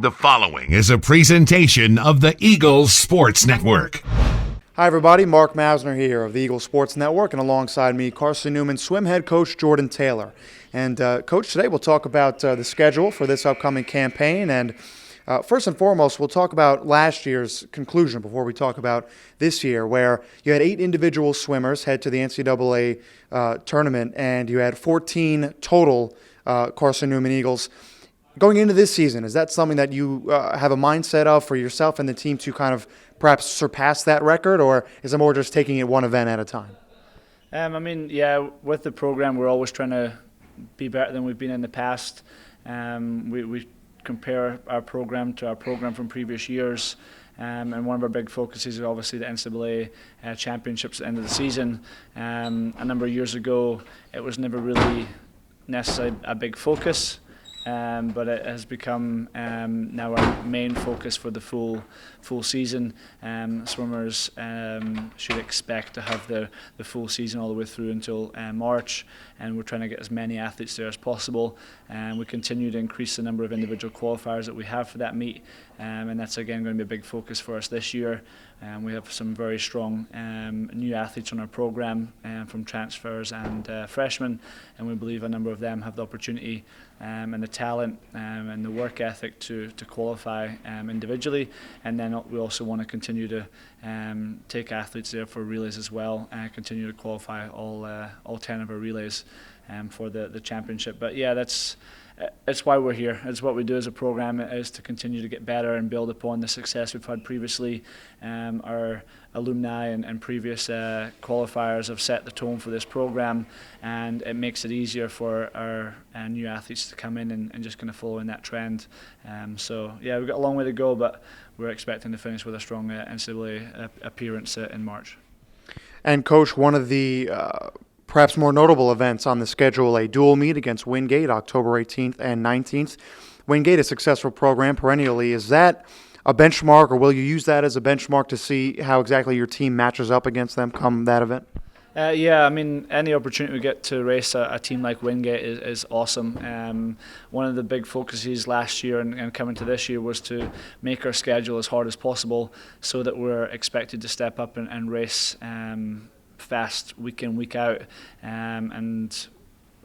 The following is a presentation of the Eagles Sports Network. Hi everybody, Mark Mausner here of the Eagles Sports Network, and alongside me, Carson-Newman swim head coach Jordan Taylor. And Coach, today we'll talk about the schedule for this upcoming campaign, and first and foremost, we'll talk about last year's conclusion before we talk about this year, where you had 8 individual swimmers head to the NCAA tournament, and you had 14 total Carson-Newman Eagles. Going into this season, is that something that you have a mindset of for yourself and the team to kind of perhaps surpass that record, or is it more just taking it one event at a time? With the program, we're always trying to be better than we've been in the past. We compare our program to our program from previous years, and one of our big focuses is obviously the NCAA championships at the end of the season. A number of years ago, it was never really necessarily a big focus. But it has become now our main focus for the full season. Swimmers should expect to have the full season all the way through until March, and we're trying to get as many athletes there as possible. We continue to increase the number of individual qualifiers that we have for that meet, and that's again going to be a big focus for us this year. We have some very strong new athletes on our program from transfers and freshmen, and we believe a number of them have the opportunity and the talent and the work ethic to qualify individually. And then we also want to continue to take athletes there for relays as well, and continue to qualify all 10 of our relays for the championship. But yeah, that's why we're here. It's what we do as a program, is to continue to get better and build upon the success we've had previously. Our alumni and previous qualifiers have set the tone for this program, and it makes it easier for our new athletes to come in and just kind of follow in that trend. We've got a long way to go, but we're expecting to finish with a strong NCAA appearance in March. And Coach, one of the perhaps more notable events on the schedule, a dual meet against Wingate, October 18th and 19th. Wingate, a successful program perennially. Is that a benchmark, or will you use that as a benchmark to see how exactly your team matches up against them come that event? Any opportunity we get to race a team like Wingate is awesome. One of the big focuses last year and coming to this year was to make our schedule as hard as possible so that we're expected to step up and race fast week in, week out, and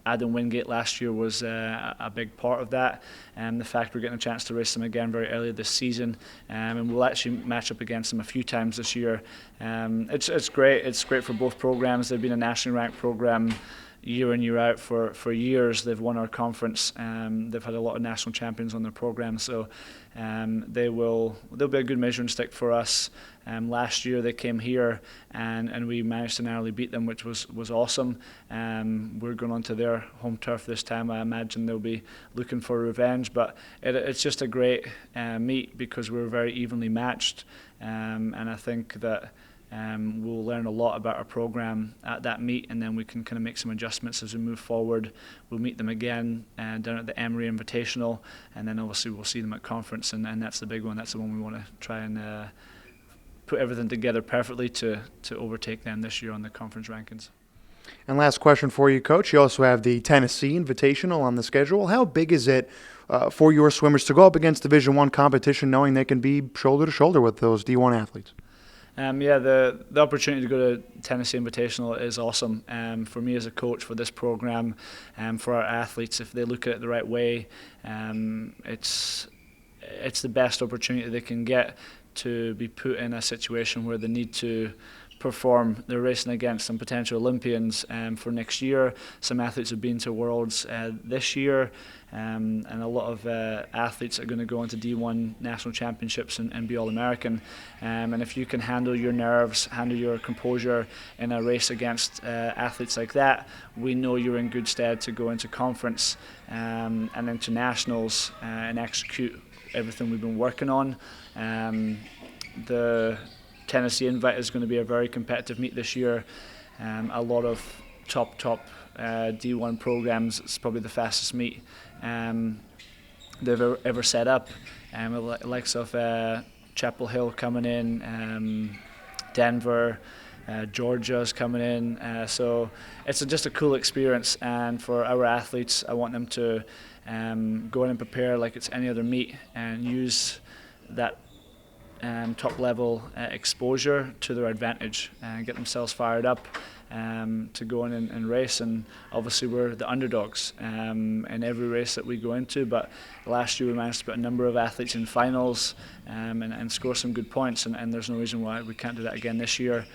adding Wingate last year was a big part of that, and the fact we're getting a chance to race them again very early this season, and we'll actually match up against them a few times this year. It's great. It's great for both programs. They've been a nationally ranked program year in, year out for years. They've won our conference. They've had a lot of national champions on their program, so they'll be a good measuring stick for us. Last year they came here and we managed to narrowly beat them, which was awesome. We're going on to their home turf this time. I imagine they'll be looking for revenge, but it's just a great meet because we're very evenly matched, and I think that we'll learn a lot about our program at that meet, and then we can kind of make some adjustments as we move forward. We'll meet them again down at the Emory Invitational, and then obviously we'll see them at conference, and that's the big one. That's the one we want to try and put everything together perfectly to overtake them this year on the conference rankings. And last question for you, Coach. You also have the Tennessee Invitational on the schedule. How big is it for your swimmers to go up against Division I competition, knowing they can be shoulder to shoulder with those D1 athletes? The opportunity to go to Tennessee Invitational is awesome for me as a coach for this program, for our athletes. If they look at it the right way, it's the best opportunity they can get to be put in a situation where they need to perform. They're racing against some potential Olympians for next year. Some athletes have been to Worlds this year, and a lot of athletes are going to go into D1 national championships and be All-American. And if you can handle your nerves, handle your composure in a race against athletes like that, we know you're in good stead to go into conference and into nationals and execute everything we've been working on. The Tennessee Invite is going to be a very competitive meet this year. A lot of top D1 programs. It's probably the fastest meet they've ever set up. The likes of Chapel Hill coming in, Denver, Georgia's coming in. So it's just a cool experience, and for our athletes, I want them to go in and prepare like it's any other meet and use that top level exposure to their advantage and get themselves fired up to go in and race. And obviously we're the underdogs in every race that we go into, but last year we managed to put a number of athletes in finals and score some good points, and there's no reason why we can't do that again this year.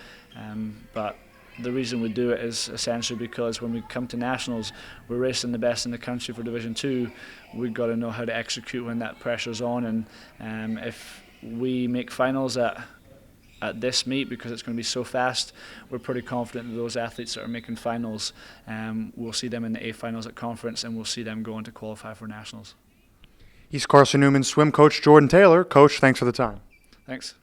But the reason we do it is essentially because when we come to nationals, we're racing the best in the country for Division 2. We've got to know how to execute when that pressure's on, and if we make finals at this meet, because it's going to be so fast, we're pretty confident that those athletes that are making finals, we'll see them in the A finals at conference, and we'll see them going to qualify for nationals. He's Carson-Newman swim coach Jordan Taylor. Coach, thanks for the time. Thanks.